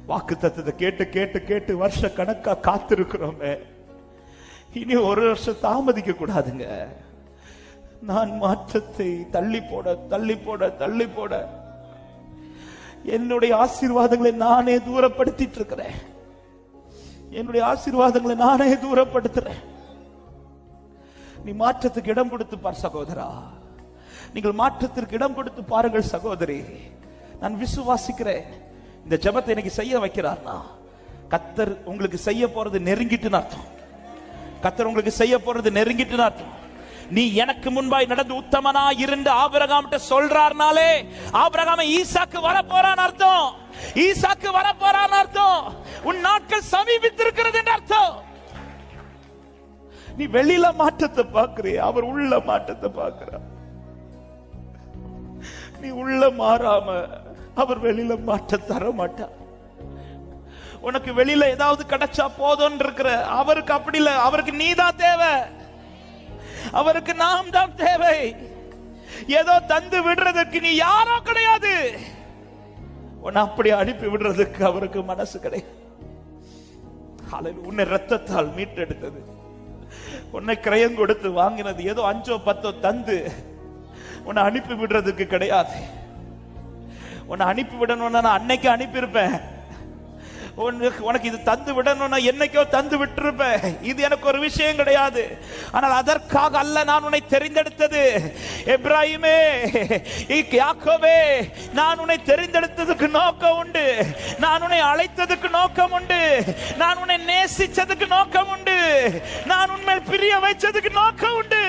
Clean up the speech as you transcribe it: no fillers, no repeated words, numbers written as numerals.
வாக்குத்தத்தத்தை கேட்டு கேட்டு கேட்டு வருஷ கணக்கா காத்திருக்கிறோமே, இனி ஒரு வருஷம் தாமதிக்க கூடாதுங்க. நான் மாற்றத்தை தள்ளி போட தள்ளி போட தள்ளி போட என்னுடைய ஆசீர்வாதங்களை நானே தூரப்படுத்திட்டு இருக்கிறேன். என்னுடைய ஆசீர்வாதங்களை நானே தூரப்படுத்துறேன். நீ மாற்றத்துக்கு இடம் கொடுத்து பார் சகோதரா. நீங்கள் மாற்றத்திற்கு இடம் கொடுத்து பாருங்கள் சகோதரி. நான் விசுவாசிக்கிறேன், இந்த ஜெபத்தை இன்னைக்கு செய்ய வைக்கிறார்னா கர்த்தர் உங்களுக்கு செய்ய போறது நெருங்கிட்டுன்னு அர்த்தம். கர்த்தர் உங்களுக்கு செய்ய போறது நெருங்கிட்டுன்னு அர்த்தம். நீ எனக்கு முன்பாய் நடந்து உத்தமனா இருந்து ஆபிரகாம்கிட்ட சொல்றார்னாலே ஆபிரகாம் ஈசாக்கு வர போறான்னு அர்த்தம். ஈசாக்கு வர போறான்னு அர்த்தம். உன் நாட்கள் சமீபித்திருக்கிறது என்று அர்த்தம். நீ வெளியில மாற்றத்தை பார்க்கிறே, அவர் உள்ள மாற்றத்தை பார்க்கிறார். நீ உள்ள மாறாம அவர் வெளியில மாற்ற தர மாட்டார். உனக்கு வெளியில ஏதாவது கிடைச்சா போதும் இருக்கிற அவருக்கு அப்படி இல்ல. அவருக்கு நீதான் தேவை, அவருக்கு நாம் தான் தேவை. ஏதோ தந்து விடுறதுக்கு நீ யாரோ கிடையாது. உன்னை அப்படி அனுப்பி விடுறதுக்கு அவருக்கு மனசு கிடையாது. உன்னை ரத்தத்தால் மீட்டெடுத்தது, உன்னை கிரயம் கொடுத்து வாங்கினது ஏதோ 5 10 தந்து உன்னை அனுப்பி விடுறதுக்கு கிடையாது. உன்னை அனுப்பி விடணும்னா நான் அன்னைக்கு அனுப்பியிருப்பேன். உனக்கு இது தந்து விடணும்னா என்னைக்கோ தந்து விட்டுருப்பேன். இது எனக்கு ஒரு விஷயம் கிடையாது. ஆனால் அதற்காக அல்ல நான் உன்னை தெரிந்தெடுத்தது. எப்ராஹிமே, யாக்கோபே, நான் உன்னை தெரிந்தெடுத்ததுக்கு நோக்கம் உண்டு. நான் உன்னை அழைத்ததுக்கு நோக்கம் உண்டு. நான் உன்னை நேசிச்சதுக்கு நோக்கம் உண்டு. நான் உன்மேல் பிரிய வைச்சதுக்கு நோக்கம் உண்டு.